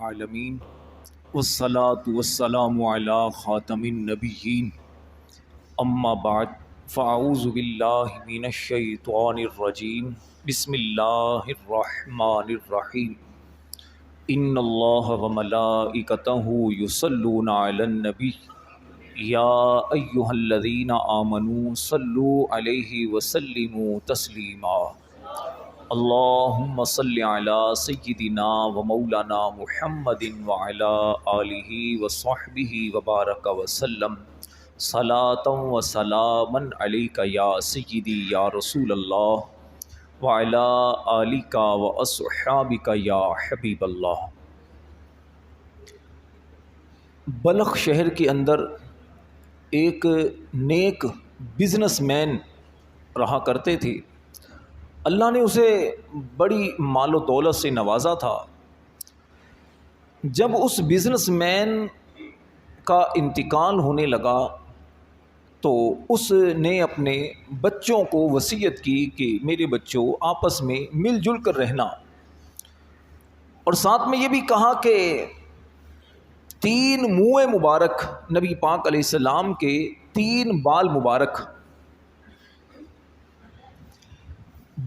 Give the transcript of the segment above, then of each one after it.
العالمین والصلاة والسلام علی خاتم النبیین اما بعد فاعوذ باللہ من الشیطان الرجیم بسم اللہ الرحمن الرحیم ان اللہ وملائکتہ یصلون علی النبی یا ایہا الذین آمنوا صلوا علیہ وسلموا تسلیما اللہم صلی علی سیدنا و مولانا محمد وعلی آلہ وصحبہ وبارک وسلم صلاۃ و سلاما علیک یا سیدی یا رسول اللہ وعلی آلک و اصحابک یا حبیب اللہ۔ بلخ شہر کے اندر ایک نیک بزنس مین رہا کرتے تھے۔ اللہ نے اسے بڑی مال و دولت سے نوازا تھا۔ جب اس بزنس مین کا انتقال ہونے لگا تو اس نے اپنے بچوں کو وصیت کی کہ میرے بچوں آپس میں مل جل کر رہنا، اور ساتھ میں یہ بھی کہا کہ 3 منہ مبارک نبی پاک علیہ السلام کے 3 بال مبارک۔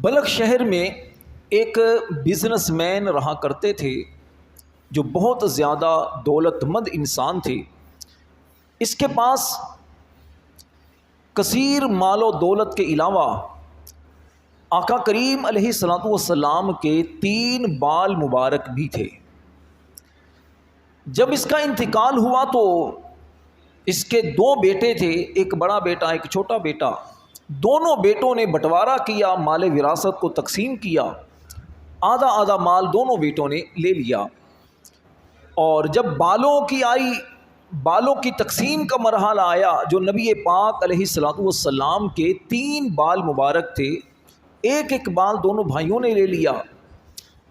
بلخ شہر میں ایک بزنس مین رہا کرتے تھے جو بہت زیادہ دولت مند انسان تھے۔ اس کے پاس کثیر مال و دولت کے علاوہ آقا کریم علیہ الصلوۃ والسلام کے 3 بال مبارک بھی تھے۔ جب اس کا انتقال ہوا تو اس کے 2 بیٹے تھے، ایک بڑا بیٹا ایک چھوٹا بیٹا۔ دونوں بیٹوں نے بٹوارا کیا، مال وراثت کو تقسیم کیا، آدھا آدھا مال دونوں بیٹوں نے لے لیا۔ اور جب بالوں کی تقسیم کا مرحلہ آیا، جو نبی پاک علیہ الصلوۃ والسلام کے 3 بال مبارک تھے، ایک ایک بال دونوں بھائیوں نے لے لیا۔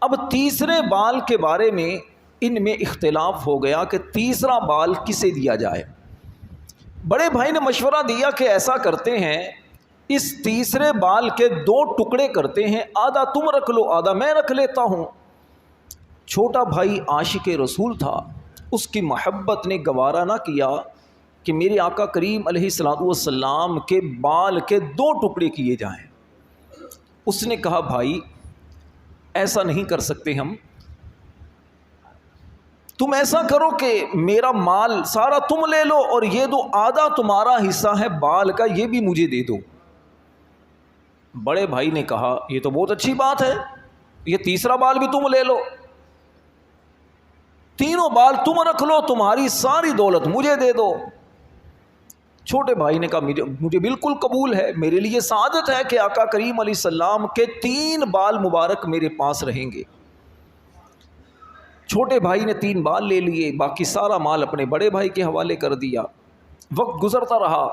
اب تیسرے بال کے بارے میں ان میں اختلاف ہو گیا کہ تیسرا بال کسے دیا جائے۔ بڑے بھائی نے مشورہ دیا کہ ایسا کرتے ہیں، اس تیسرے بال کے 2 ٹکڑے کرتے ہیں، آدھا تم رکھ لو آدھا میں رکھ لیتا ہوں۔ چھوٹا بھائی عاشق رسول تھا، اس کی محبت نے گوارا نہ کیا کہ میرے آقا کریم علیہ الصلوۃ والسلام کے بال کے 2 ٹکڑے کیے جائیں۔ اس نے کہا بھائی ایسا نہیں کر سکتے ہم، تم ایسا کرو کہ میرا مال سارا تم لے لو اور یہ دو آدھا تمہارا حصہ ہے بال کا، یہ بھی مجھے دے دو۔ بڑے بھائی نے کہا یہ تو بہت اچھی بات ہے، یہ تیسرا بال بھی تم لے لو، تینوں بال تم رکھ لو، تمہاری ساری دولت مجھے دے دو۔ چھوٹے بھائی نے کہا مجھے بالکل قبول ہے، میرے لیے سعادت ہے کہ آقا کریم علیہ السلام کے 3 بال مبارک میرے پاس رہیں گے۔ چھوٹے بھائی نے 3 بال لے لیے، باقی سارا مال اپنے بڑے بھائی کے حوالے کر دیا۔ وقت گزرتا رہا،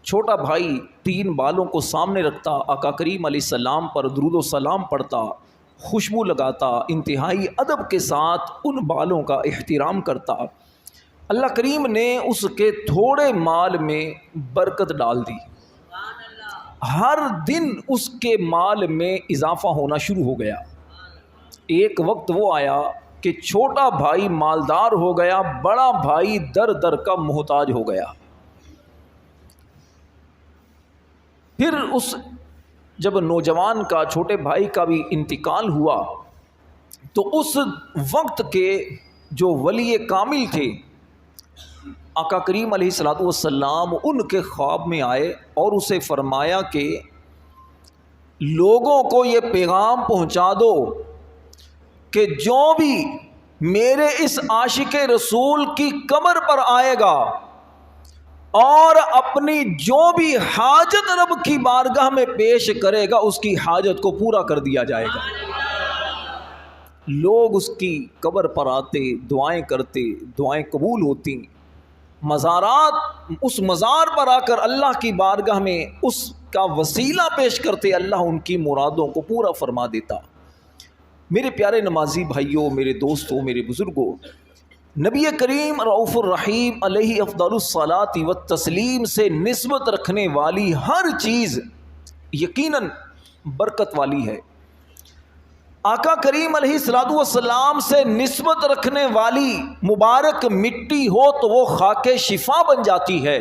چھوٹا بھائی 3 بالوں کو سامنے رکھتا، آقا کریم علیہ السلام پر درود و سلام پڑھتا، خوشبو لگاتا، انتہائی ادب کے ساتھ ان بالوں کا احترام کرتا۔ اللہ کریم نے اس کے تھوڑے مال میں برکت ڈال دی، ہر دن اس کے مال میں اضافہ ہونا شروع ہو گیا۔ ایک وقت وہ آیا کہ چھوٹا بھائی مالدار ہو گیا، بڑا بھائی در در کا محتاج ہو گیا۔ پھر جب نوجوان کا چھوٹے بھائی کا بھی انتقال ہوا تو اس وقت کے جو ولی کامل تھے آقا کریم علیہ الصلوۃ والسلام ان کے خواب میں آئے اور اسے فرمایا کہ لوگوں کو یہ پیغام پہنچا دو کہ جو بھی میرے اس عاشق رسول کی قبر پر آئے گا اور اپنی جو بھی حاجت رب کی بارگاہ میں پیش کرے گا، اس کی حاجت کو پورا کر دیا جائے گا۔ لوگ اس کی قبر پر آتے، دعائیں کرتے، دعائیں قبول ہوتی، اس مزار پر آ کر اللہ کی بارگاہ میں اس کا وسیلہ پیش کرتے، اللہ ان کی مرادوں کو پورا فرما دیتا۔ میرے پیارے نمازی بھائیوں، میرے دوستوں، میرے بزرگوں، نبی کریم رؤوف الرحیم علیہ افضل الصلاۃ والتسلیم سے نسبت رکھنے والی ہر چیز یقیناً برکت والی ہے۔ آقا کریم علیہ الصلوۃ والسلام سے نسبت رکھنے والی مبارک مٹی ہو تو وہ خاک شفا بن جاتی ہے،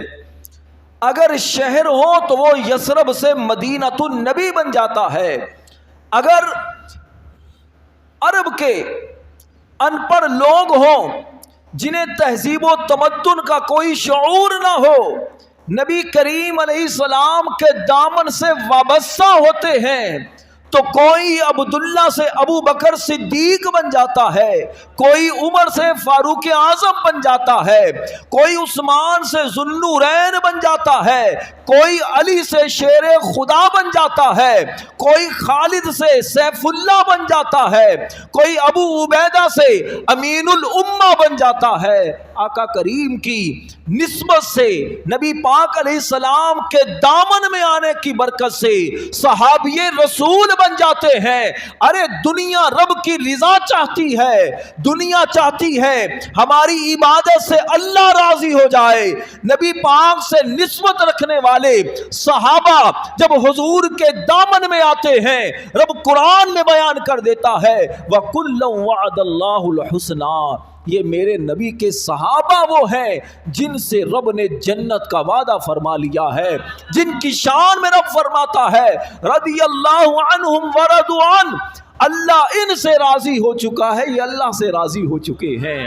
اگر شہر ہو تو وہ یثرب سے مدینۃ النبی بن جاتا ہے، اگر عرب کے ان پڑھ لوگ ہوں جنہیں تہذیب و تمدن کا کوئی شعور نہ ہو، نبی کریم علیہ السلام کے دامن سے وابستہ ہوتے ہیں تو کوئی عبداللہ سے ابو بکر صدیق بن جاتا ہے، کوئی عمر سے فاروق اعظم بن جاتا ہے، کوئی عثمان سے ذوالنورین بن جاتا ہے، کوئی علی سے شیر خدا بن جاتا ہے، کوئی خالد سے سیف اللہ بن جاتا ہے، کوئی ابو عبیدہ سے امین الامہ بن جاتا ہے۔ آقا کریم کی نسبت سے نبی پاک علیہ السلام کے دامن میں آنے کی برکت سے صحابی رسول بن جاتے ہیں۔ ارے دنیا رب کی رضا چاہتی ہے، دنیا چاہتی ہے ہماری عبادت سے اللہ راضی ہو جائے۔ نبی پاک سے نسبت رکھنے والے صحابہ جب حضور کے دامن میں آتے ہیں، رب قرآن میں بیان کر دیتا ہے وَكُلًّا وَعَدَ اللَّهُ الْحُسْنَى، یہ میرے نبی کے صحابہ وہ ہیں جن سے رب نے جنت کا وعدہ فرما لیا ہے، جن کی شان میں رب فرماتا ہے رضی اللہ عنہم ورضوا عنہ، اللہ ان سے راضی ہو چکا ہے، یہ اللہ سے راضی ہو چکے ہیں۔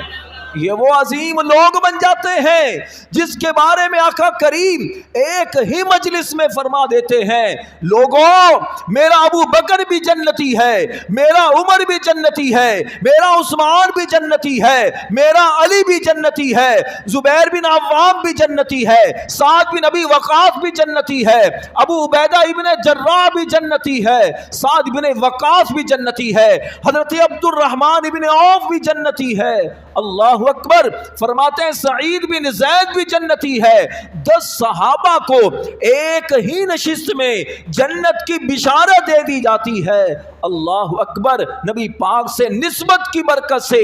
یہ وہ عظیم لوگ بن جاتے ہیں جس کے بارے میں آقا کریم ایک ہی مجلس میں فرما دیتے ہیں لوگوں میرا ابو بکر بھی جنتی ہے، میرا عمر بھی جنتی ہے، میرا عثمان بھی جنتی ہے، میرا علی بھی جنتی ہے، زبیر بن عوام بھی جنتی ہے، سعد بن ابی وقاص بھی جنتی ہے، ابو عبیدہ ابن جراح بھی جنتی ہے، سعد بن وقاص بھی جنتی ہے، حضرت عبد الرحمن ابن عوف بھی جنتی ہے۔ اللہ اکبر، فرماتے ہیں سعید بن زید بھی جنتی ہے۔ 10 صحابہ کو ایک ہی نشست میں جنت کی بشارت دے دی جاتی ہے۔ اللہ اکبر، نبی پاک سے نسبت کی برکت سے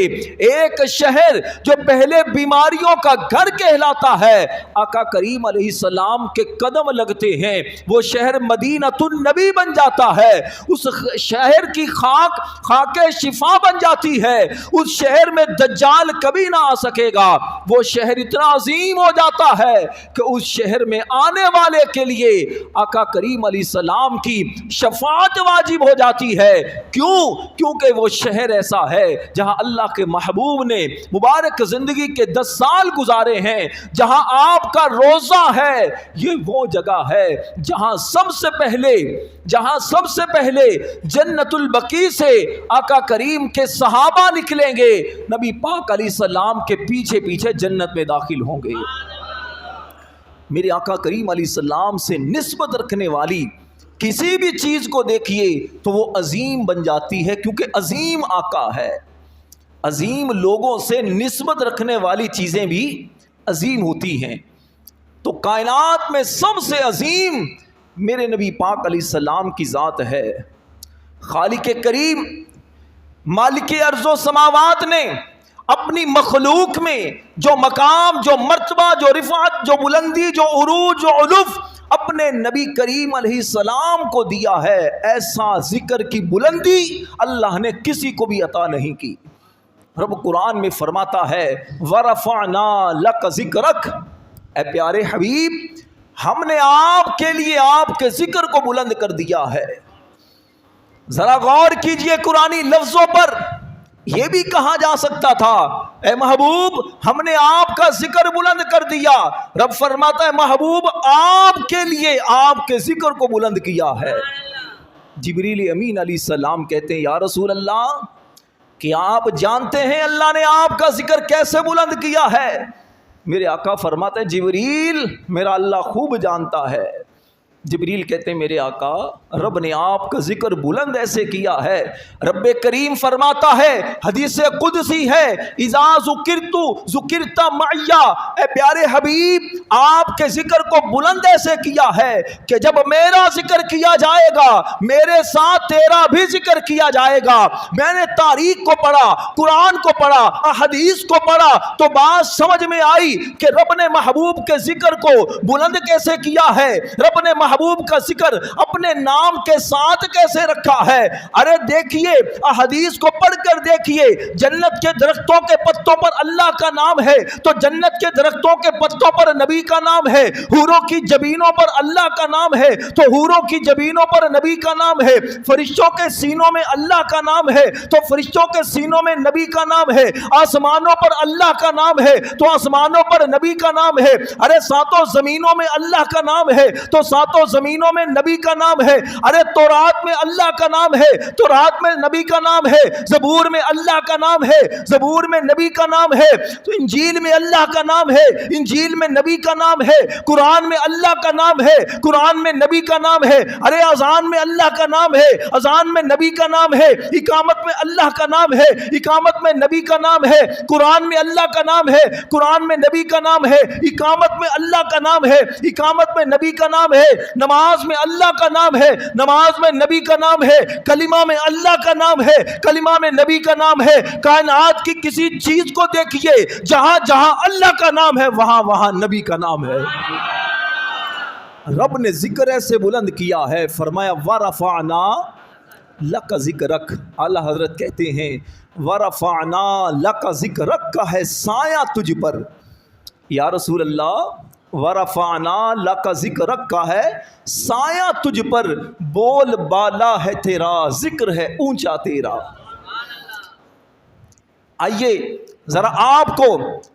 ایک شہر جو پہلے بیماریوں کا گھر کہلاتا ہے، آقا کریم علیہ السلام کے قدم لگتے ہیں وہ شہر مدینۃ النبی بن جاتا ہے، اس شہر کی خاک شفا بن جاتی ہے، اس شہر میں دجال کبھی نہ آ سکے گا، وہ شہر اتنا عظیم ہو جاتا ہے کہ اس شہر میں آنے والے کے لیے آقا کریم علیہ السلام کی شفاعت واجب ہو جاتی ہے۔ کیونکہ وہ شہر ایسا ہے جہاں اللہ کے محبوب نے مبارک زندگی کے 10 سال گزارے ہیں، جہاں آپ کا روزہ ہے، یہ وہ جگہ ہے جہاں سب سے پہلے جنت البقیع سے آقا کریم کے صحابہ نکلیں گے، نبی پاک علیہ السلام کے پیچھے پیچھے جنت میں داخل ہوں گے۔ میرے آقا کریم علیہ السلام سے نسبت رکھنے والی کسی بھی چیز کو دیکھیے تو وہ عظیم بن جاتی ہے، کیونکہ عظیم آقا ہے۔ عظیم لوگوں سے نسبت رکھنے والی چیزیں بھی عظیم ہوتی ہیں۔ تو کائنات میں سب سے عظیم میرے نبی پاک علیہ السلام کی ذات ہے۔ خالق کریم مالک ارض و سماوات نے اپنی مخلوق میں جو مقام، جو مرتبہ، جو رفعت، جو بلندی، جو عروج، جو علو اپنے نبی کریم علیہ السلام کو دیا ہے، ایسا ذکر کی بلندی اللہ نے کسی کو بھی عطا نہیں کی۔ رب قرآن میں فرماتا ہے وَرَفَعْنَا لَكَ ذِكْرَكَ، اے پیارے حبیب ہم نے آپ کے لیے آپ کے ذکر کو بلند کر دیا ہے۔ ذرا غور کیجئے قرآنی لفظوں پر، یہ بھی کہا جا سکتا تھا اے محبوب ہم نے آپ کا ذکر بلند کر دیا، رب فرماتا ہے محبوب آپ کے لیے آپ کے ذکر کو بلند کیا ہے۔ جبریل امین علیہ السلام کہتے ہیں یا رسول اللہ کیا آپ جانتے ہیں اللہ نے آپ کا ذکر کیسے بلند کیا ہے؟ میرے آقا فرماتے ہیں جبریل میرا اللہ خوب جانتا ہے۔ جبریل کہتے ہیں میرے آقا رب نے آپ کا ذکر بلند ایسے کیا ہے، رب کریم فرماتا ہے حدیث قدسی ہے اذا ذکرت ذکرت معی، اے پیارے حبیب آپ کے ذکر کو بلند ایسے کیا ہے کہ جب میرا ذکر کیا جائے گا میرے ساتھ تیرا بھی ذکر کیا جائے گا۔ میں نے تاریخ کو پڑھا، قرآن کو پڑھا، حدیث کو پڑھا تو بات سمجھ میں آئی کہ رب نے محبوب کے ذکر کو بلند کیسے کیا ہے۔ رب نے محبوب کا ذکر اپنے نام کے ساتھ کیسے رکھا ہے؟ ارے دیکھیے احادیث کو پڑھ کر دیکھیے، جنت کے درختوں کے پتوں پر اللہ کا نام ہے تو جنت کے درختوں کے پتوں پر نبی کا نام ہے، حوروں کی جبینوں پر اللہ کا نام ہے تو حوروں کی جبینوں پر نبی کا نام ہے، فرشتوں کے سینوں میں اللہ کا نام ہے تو فرشتوں کے سینوں میں نبی کا نام ہے، آسمانوں پر اللہ کا نام ہے تو آسمانوں پر نبی کا نام ہے، ارے ساتوں زمینوں میں اللہ کا نام ہے تو ساتوں زمینوں میں نبی کا نام ہے، ارے تورات میں اللہ کا نام ہے، تورات میں نبی کا نام ہے، زبور میں اللہ کا نام ہے، زبور میں نبی کا نام ہے، تو انجیل میں اللہ کا نام ہے، انجیل میں نبی کا نام ہے، قرآن میں اللہ کا نام ہے، قرآن میں نبی کا نام ہے، ارے اذان میں اللہ کا نام ہے، اذان میں نبی کا نام ہے، اقامت میں اللہ کا نام ہے، اقامت میں نبی کا نام ہے، قرآن میں اللہ کا نام ہے، قرآن میں نبی کا نام ہے، اقامت میں اللہ کا نام ہے، اقامت میں نبی کا نام ہے، نماز میں اللہ کا نام ہے، نماز میں نبی کا نام ہے، کلمہ میں اللہ کا نام ہے، کلمہ میں نبی کا نام ہے، کائنات کی کسی چیز کو دیکھیے جہاں جہاں اللہ کا نام ہے وہاں وہاں نبی کا نام ہے۔ رب نے ذکر ایسے بلند کیا ہے، فرمایا وَرَفَعْنَا لَكَ ذِكْرَكَ، اعلیٰ حضرت کہتے ہیں وَرَفَعْنَا لَكَ ذِكْرَكَ کا ہے سایہ تجھ پر، یا رسول اللہ وَرَفَعْنَا لَكَ ذِكْرَكَ کا ہے سایہ تجھ پر، بول بالا ہے تیرا، ذکر ہے اونچا تیرا۔ آئیے ذرا آپ کو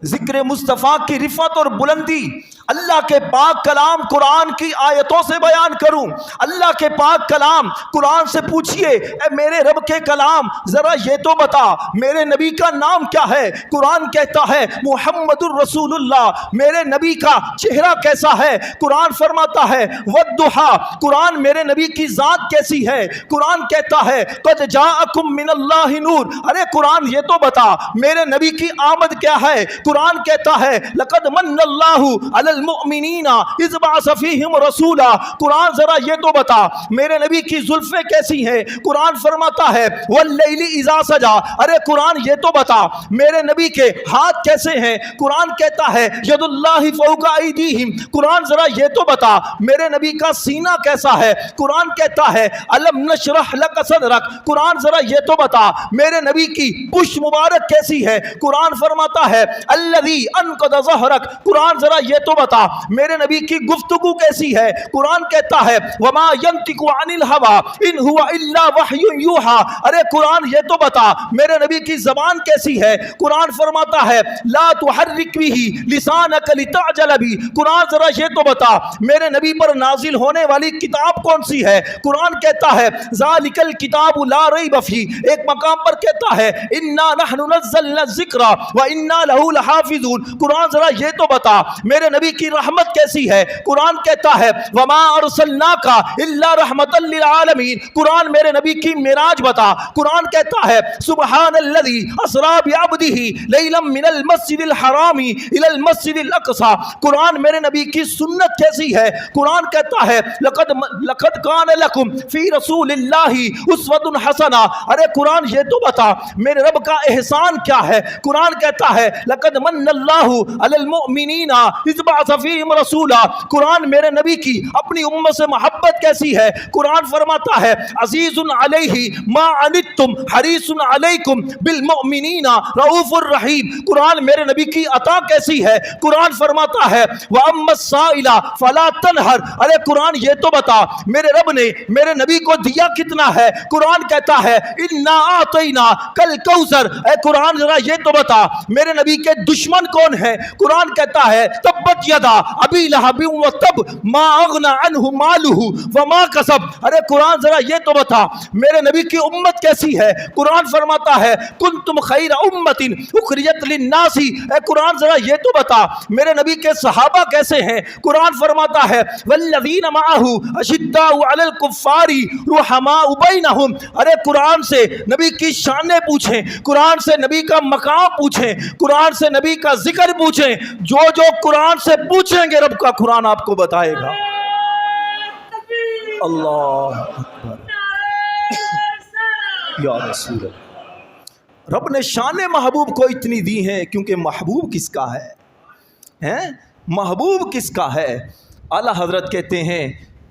ذکر مصطفیٰ کی رفعت اور بلندی اللہ کے پاک کلام قرآن کی آیتوں سے بیان کروں۔ اللہ کے پاک کلام قرآن سے پوچھئے اے میرے رب کے کلام ذرا یہ تو بتا میرے نبی کا نام کیا ہے؟ قرآن کہتا ہے محمد الرسول اللہ، میرے نبی کا چہرہ کیسا ہے؟ قرآن فرماتا ہے والضحیٰ، قرآن میرے نبی کی ذات کیسی ہے؟ قرآن کہتا ہے قد جاءکم من اللہ نور، ارے قرآن یہ تو بتا میرے نبی کی آمد کیا ہے؟ قرآن کہتا ہے لقد من اللہ علی المؤمنین اذ بعث فیہم رسولا، قرآن ذرا یہ تو بتا میرے نبی کی زلفیں کیسی ہیں؟ قرآن فرماتا ہے واللیل اذا سجا، ارے قرآن یہ تو بتا میرے نبی کے ہاتھ کیسے ہیں؟ قرآن کہتا ہے ید اللہ فوق ایدیہم، قرآن ذرا یہ تو بتا میرے نبی کا سینہ کیسا ہے؟ قرآن کہتا ہے الم نشرح لک صدرک، قرآن ذرا یہ تو بتا میرے نبی کی پشت مبارک کیسی ہے؟ قرآن فرماتا ہے الذی انقض ظہرک، قرآن ذرا یہ تو بتا میرے نبی کی گفتگو کیسی ہے؟ قرآن کہتا ہے وما ینطق عن الہوی ان هو الا وحی یوحی، ارے قرآن یہ تو بتا میرے نبی کی زبان کیسی ہے؟ قرآن فرماتا ہے لا تحرک به لسانک لتعجل به، قرآن ذرا یہ تو بتا میرے نبی پر نازل ہونے والی کتاب کون سی ہے؟ قرآن کہتا ہے ذالک الکتاب لا ریب فیہ، ایک مقام پر کہتا ہے انا نحن نزلنا الذکر وانا له لحافظون، قرآن ذرا یہ تو بتا میرے نبی کی رحمت کیسی ہے؟ قرآن کہتا ہے وما ارسلناک الا رحمتا للعالمین، قرآن میرے نبی کی معراج بتا، قرآن کہتا ہے سبحان الذی اسری بعبدہ لیلا من المسجد الحرام الی المسجد الاقصی، قرآن میرے نبی کی سنت کیسی ہے؟ قرآن کہتا ہے لقد کان لکم فی رسول اللہ اسوۃ حسنہ، ارے قرآن یہ تو بتا میرے رب کا احسان کیا ہے؟ قرآن کہتا ہے لقد من اللہ علی المؤمنین اذ بعث فیہم رسولا، قرآن میرے نبی کی اپنی امت سے محبت کیسی ہے؟ قرآن فرماتا ہے عزیز علیہ ما عنتم حریص علیکم بالمؤمنین رؤوف الرحیم، قرآن میرے نبی کی عطا کیسی ہے؟ قرآن فرماتا ہے وَأَمَّا السَّائِلَ فَلَا تَنْهَرْ، ارے قرآن یہ تو بتا میرے رب نے میرے نبی کو دیا کتنا ہے؟ قرآن کہتا ہے اِنَّا أَعْطَيْنَاكَ الْكَوْثَرَ، اے قرآن ذرا یہ تو بتا میرے نبی کے دشمن کون ہے؟ قرآن کہتا ہے تبت یدا ابی لہب وتب ما اغنى عنہ مالہ وما کسب، ارے قرآن ذرا یہ تو بتا میرے نبی کی امت کیسی ہے؟ قرآن فرماتا ہے کنتم خیر امت اخرجت للناس، اے قرآن ذرا یہ تو بتا میرے نبی کے صحابہ کیسے ہیں؟ قرآن فرماتا ہے والذین معہ اشداء علی الکفار رحماء بینہم، ارے قرآن سے نبی کی شانیں پوچھیں، قرآن سے نبی کا مقام پوچھیں، قرآن سے نبی کا ذکر پوچھیں، جو جو قرآن سے پوچھیں گے رب کا قرآن آپ کو بتائے گا۔ اللہ اکبر یا رسول اللہ، رب نے شان محبوب کو اتنی دی ہیں کیونکہ محبوب کس کا ہے؟ محبوب کس کا ہے؟ اعلیٰ حضرت کہتے ہیں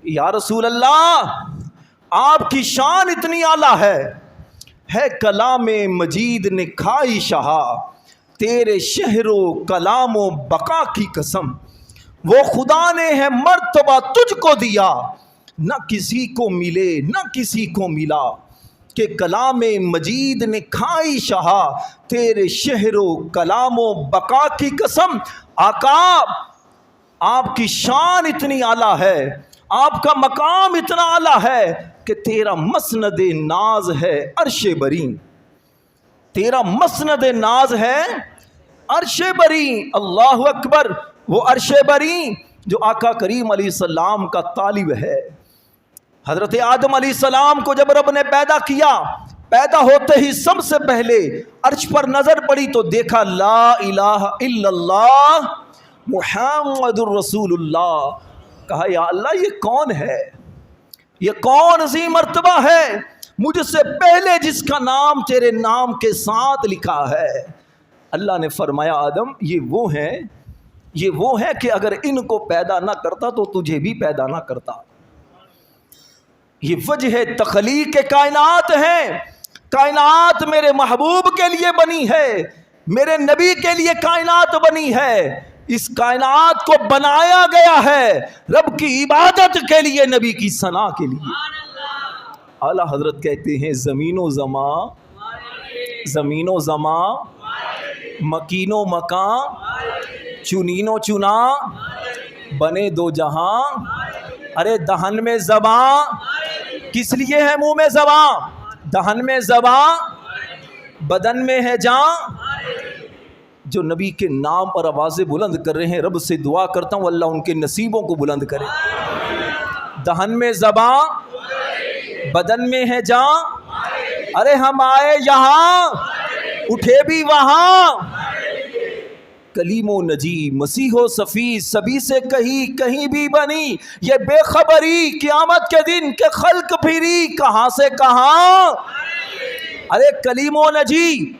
یا رسول اللہ آپ کی شان اتنی اعلیٰ ہے کلام مجید نے کھائی شہا، تیرے شہر و کلام و بقا کی قسم، وہ خدا نے ہے مرتبہ تجھ کو دیا، نہ کسی کو ملے نہ کسی کو ملا، کہ کلام مجید نے کھائی شہا، تیرے شہر و کلام و بقا کی قسم۔ آقا آپ کی شان اتنی اعلیٰ ہے، آپ کا مقام اتنا اعلیٰ ہے کہ تیرا مسند ناز ہے عرش بری، تیرا مسند ناز ہے عرش بری۔ اللہ اکبر، وہ عرش بری جو آقا کریم علیہ السلام کا طالب ہے۔ حضرت آدم علیہ السلام کو جب رب نے پیدا کیا، پیدا ہوتے ہی سب سے پہلے عرش پر نظر پڑی تو دیکھا لا الہ الا اللہ محمد الرسول اللہ۔ کہا یا اللہ یہ کون ہے، یہ کون عظیم مرتبہ ہے مجھ سے پہلے جس کا نام تیرے نام کے ساتھ لکھا ہے۔ اللہ نے فرمایا آدم یہ وہ ہیں کہ اگر ان کو پیدا نہ کرتا تو تجھے بھی پیدا نہ کرتا۔ یہ وجہ تخلیق کائنات ہے، کائنات میرے محبوب کے لیے بنی ہے، میرے نبی کے لیے کائنات بنی ہے، اس کائنات کو بنایا گیا ہے رب کی عبادت کے لیے، نبی کی ثنا کے لیے۔ اعلیٰ حضرت کہتے ہیں زمین و زماں، مکین و مکان، چنین و چنا، بنے دو جہاں، ارے دہن میں زباں، کس لیے ہے منہ میں زباں؟ دہن میں زباں، بدن میں ہے جان۔ جو نبی کے نام پر آوازیں بلند کر رہے ہیں، رب سے دعا کرتا ہوں اللہ ان کے نصیبوں کو بلند کرے۔ دہن میں زباں، بدن میں ہے جان، ارے ہم آئے یہاں اٹھے بھی وہاں، کلیم و نجی مسیح و صفی سبھی سے کہیں بھی بنی، یہ بے خبری قیامت کے دن کے خلق پھری کہاں سے کہاں۔ ارے کلیم و نجی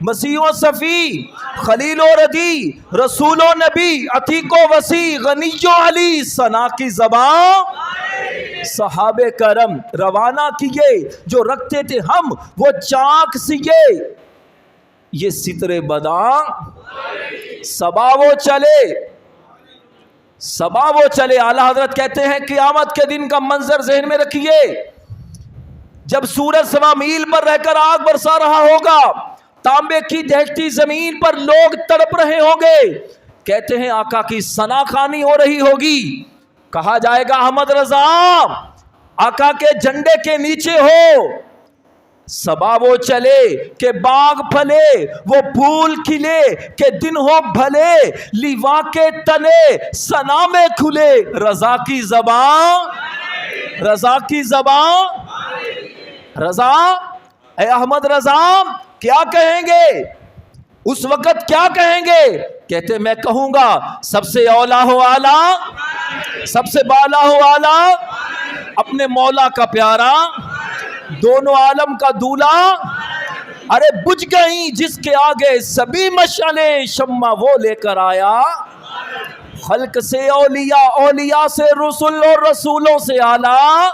مسیح و صفی خلیل و ردی رسول و نبی عتیق و وسیع غنی و علی ثنا کی زبان، صحابہ کرم روانہ کیے جو رکھتے تھے ہم وہ چاک سیے، یہ ستر بداں صبا وہ چلے۔ اعلیٰ حضرت کہتے ہیں قیامت کے دن کا منظر ذہن میں رکھیے، جب سورج سوا میل پر رہ کر آگ برسا رہا ہوگا، تانبے کی دہتی زمین پر لوگ تڑپ رہے ہوں گے، کہتے ہیں آقا کی ثنا خوانی ہو رہی ہوگی، کہا جائے گا احمد رضا آقا کے جھنڈے کے نیچے ہو، صبا وہ چلے کہ باغ پھلے، وہ پھول کھلے کہ دن ہو بھلے، لیوا کے تنے ثنا میں کھلے، رضا کی زبان، رضا اے احمد رضا کیا کہیں گے اس وقت، کیا کہیں گے؟ کہتے میں کہوں گا سب سے اولا ہو اعلیٰ، سب سے بالا ہو اعلیٰ، اپنے مولا کا پیارا، دونوں عالم کا دولا، ارے بجھ گئی جس کے آگے سبھی مشعلیں، شمع وہ لے کر آیا، خلق سے اولیاء، اولیاء سے رسول اور رسولوں سے اعلیٰ،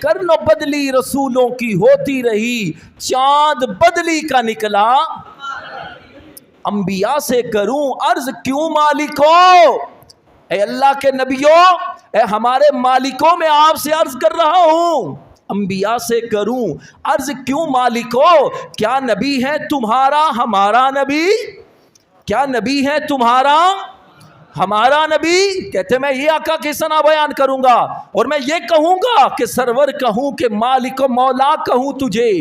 کرن و بدلی رسولوں کی ہوتی رہی، چاند بدلی کا نکلا، انبیاء سے کروں عرض کیوں مالکو، اے اللہ کے نبیوں، اے ہمارے مالکوں میں آپ سے عرض کر رہا ہوں، انبیاء سے کروں عرض کیوں مالکو، کیا نبی ہے تمہارا ہمارا نبی، کیا نبی ہے تمہارا ہمارا نبی؟ کہتے میں یہ آقا کی ثنا بیان کروں گا، اور میں یہ کہوں گا کہ سرور کہوں کہ مالک و مولا کہوں تجھے،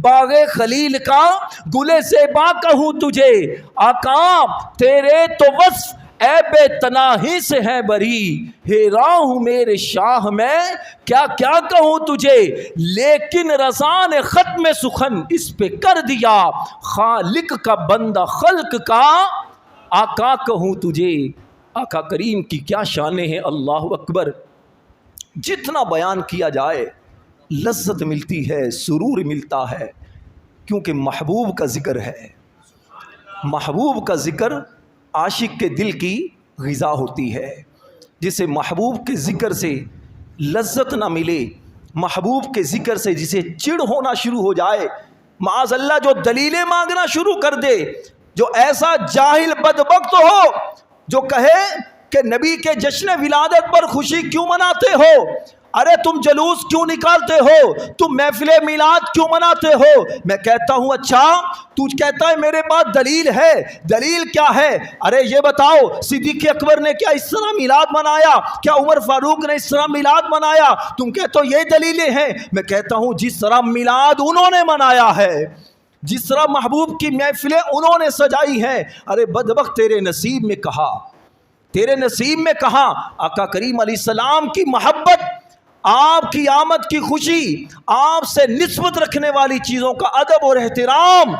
باغ خلیل کا گلے زیبا کہوں تجھے، آقا تیرے تو وصف عیب تناہی سے ہے بری، حیران ہوں میرے شاہ میں کیا کیا کہوں تجھے، لیکن رضا نے ختم سخن اس پہ کر دیا، خالق کا بندہ خلق کا آقا کہوں تجھے۔ آقا کریم کی کیا شانیں ہیں، اللہ اکبر، جتنا بیان کیا جائے لذت ملتی ہے، سرور ملتا ہے، کیونکہ محبوب کا ذکر ہے، محبوب کا ذکر عاشق کے دل کی غذا ہوتی ہے، جسے محبوب کے ذکر سے لذت نہ ملے محبوب کے ذکر سے، جسے چڑ ہونا شروع ہو جائے، معاذ اللہ جو دلیلیں مانگنا شروع کر دے، جو ایسا جاہل بدبخت ہو جو کہے کہ نبی کے جشن ولادت پر خوشی کیوں مناتے ہو؟ ارے تم جلوس کیوں نکالتے ہو؟ تم محفل میلاد کیوں مناتے ہو؟ میں کہتا ہوں اچھا تو کہتا ہے میرے پاس دلیل ہے، دلیل کیا ہے؟ ارے یہ بتاؤ صدیق اکبر نے کیا اس طرح میلاد منایا؟ کیا عمر فاروق نے اس طرح میلاد منایا؟ تم کہتے ہو یہ دلیلیں ہیں۔ میں کہتا ہوں جس طرح میلاد انہوں نے منایا ہے، جس طرح محبوب کی محفلیں انہوں نے سجائی ہیں، ارے بدبخت تیرے نصیب میں کہا، تیرے نصیب میں کہا آقا کریم علیہ السلام کی محبت، آپ کی آمد کی خوشی، آپ سے نسبت رکھنے والی چیزوں کا ادب اور احترام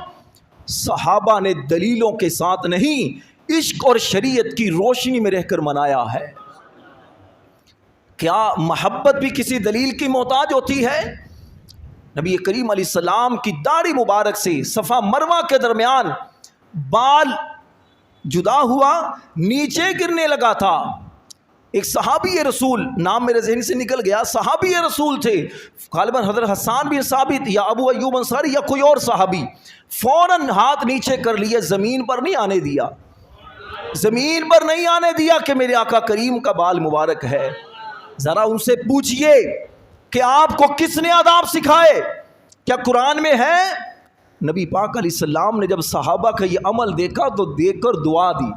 صحابہ نے دلیلوں کے ساتھ نہیں، عشق اور شریعت کی روشنی میں رہ کر منایا ہے۔ کیا محبت بھی کسی دلیل کی محتاج ہوتی ہے؟ نبی کریم علیہ السلام کی داڑھی مبارک سے صفا مروہ کے درمیان بال جدا ہوا، نیچے گرنے لگا تھا۔ ایک صحابی رسول، نام میرے ذہن سے نکل گیا، صحابی رسول تھے، غالباً حضرت حسان بن ثابت یا ابو ایوب انصاری یا کوئی اور صحابی، فوراً ہاتھ نیچے کر لیے، زمین پر نہیں آنے دیا، زمین پر نہیں آنے دیا کہ میرے آقا کریم کا بال مبارک ہے۔ ذرا ان سے پوچھئے کہ آپ کو کس نے آداب سکھائے؟ کیا قرآن میں ہے؟ نبی پاک علیہ السلام نے جب صحابہ کا یہ عمل دیکھا تو دیکھ کر دعا دی،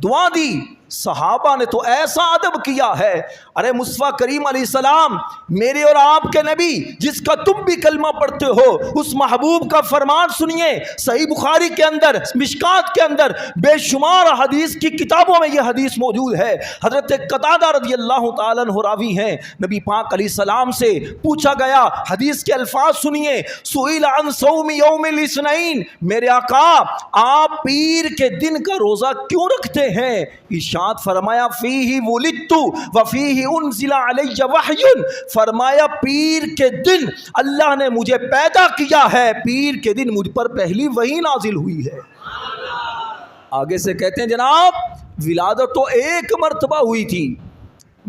دعا دی۔ صحابہ نے تو ایسا ادب کیا ہے، ارے مصطفیٰ کریم علیہ السلام میرے اور آپ کے نبی جس کا تم بھی کلمہ پڑھتے ہو، اس محبوب کا فرمان سنیے۔ صحیح بخاری کے اندر، مشکات کے اندر بے شمار حدیث کی کتابوں میں یہ حدیث موجود ہے۔ حضرت قتادہ رضی اللہ تعالیٰ عنہ راوی ہیں، نبی پاک علیہ السلام سے پوچھا گیا، حدیث کے الفاظ سنیے، سئل عن صوم یوم الاثنین، میرے آقا آپ پیر کے دن کا روزہ کیوں رکھتے ہیں؟ ارشاد فرمایا فیہ ولدت وفیہ انزل علی وحی، فرمایا پیر کے دن اللہ نے مجھے پیدا کیا ہے، پیر کے دن مجھ پر پہلی وحی نازل ہوئی ہے۔ آگے سے کہتے ہیں جناب ولادت تو ایک مرتبہ ہوئی تھی،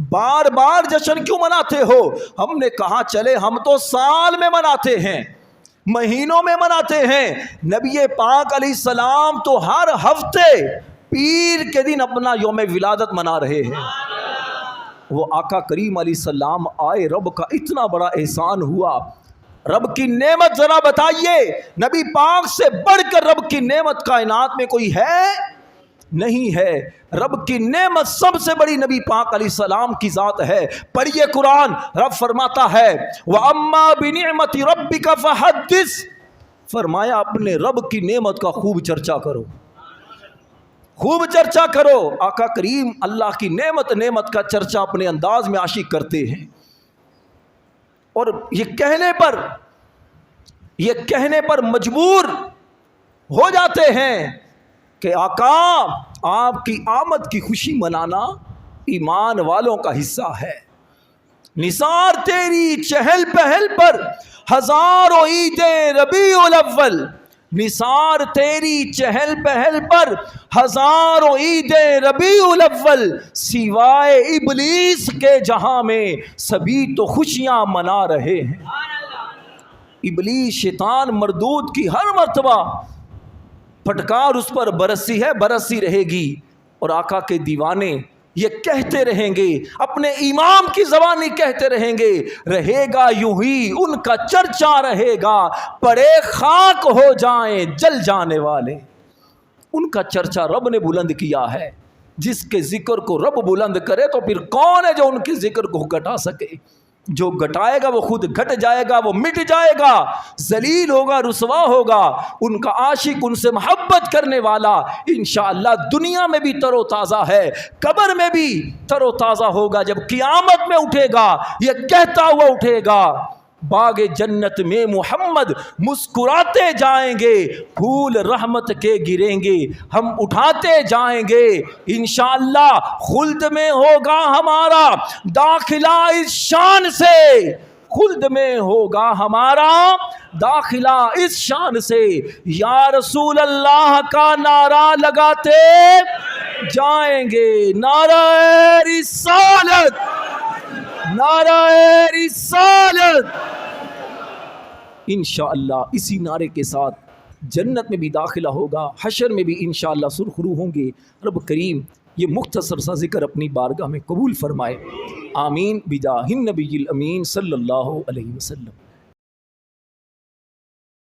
بار بار جشن کیوں مناتے ہو؟ ہم نے کہا چلے ہم تو سال میں مناتے ہیں، مہینوں میں مناتے ہیں، نبی پاک علیہ السلام تو ہر ہفتے پیر کے دن اپنا یوم ولادت منا رہے ہیں۔ وہ آقا کریم علیہ السلام آئے، رب کا اتنا بڑا احسان ہوا، رب کی نعمت ذرا بتائیے، نبی پاک سے بڑھ کر رب کی نعمت کائنات میں کوئی ہے؟ نہیں ہے۔ رب کی نعمت سب سے بڑی نبی پاک علیہ السلام کی ذات ہے۔ پڑھیے قرآن، رب فرماتا ہے وَأَمَّا بِنِعْمَةِ رَبِّكَ فَحَدِّثْ، فرمایا اپنے رب کی نعمت کا خوب چرچا کرو، خوب چرچا کرو۔ آقا کریم اللہ کی نعمت کا چرچا اپنے انداز میں عاشق کرتے ہیں، اور یہ کہنے پر مجبور ہو جاتے ہیں کہ آقا آپ کی آمد کی خوشی منانا ایمان والوں کا حصہ ہے۔ نثار تیری چہل پہل پر ہزاروں عید ربیع الاول، نثار تیری چہل پہل پر ہزاروں عید ربیع الاول، سوائے ابلیس کے جہاں میں سبھی تو خوشیاں منا رہے ہیں۔ ابلیس شیطان مردود کی ہر مرتبہ پھٹکار اس پر برسی ہے، برسی رہے گی، اور آقا کے دیوانے یہ کہتے رہیں گے، اپنے امام کی زبانی کہتے رہیں گے، رہے گا یوں ہی ان کا چرچا رہے گا، پڑے خاک ہو جائیں جل جانے والے۔ ان کا چرچا رب نے بلند کیا ہے، جس کے ذکر کو رب بلند کرے تو پھر کون ہے جو ان کے ذکر کو گھٹا سکے؟ جو گھٹائے گا وہ خود گھٹ جائے گا، وہ مٹ جائے گا، ذلیل ہوگا، رسوا ہوگا۔ ان کا عاشق، ان سے محبت کرنے والا انشاءاللہ دنیا میں بھی تر و تازہ ہے، قبر میں بھی تر و تازہ ہوگا، جب قیامت میں اٹھے گا یہ کہتا ہوا اٹھے گا، باغ جنت میں محمد مسکراتے جائیں گے، پھول رحمت کے گریں گے، ہم اٹھاتے جائیں گے، انشاءاللہ خلد میں ہوگا ہمارا داخلہ اس شان سے، خلد میں ہوگا ہمارا داخلہ اس شان سے، یا رسول اللہ کا نعرہ لگاتے جائیں گے، نعرہ رسالت، نعرہ رسالت. انشاءاللہ اسی نعرے کے ساتھ جنت میں بھی داخلہ ہوگا، حشر میں بھی انشاءاللہ سرخرو ہوں گے. رب کریم یہ مختصر سا ذکر اپنی بارگاہ میں قبول فرمائے. آمین بجاہ النبی الامین صلی اللہ علیہ وسلم.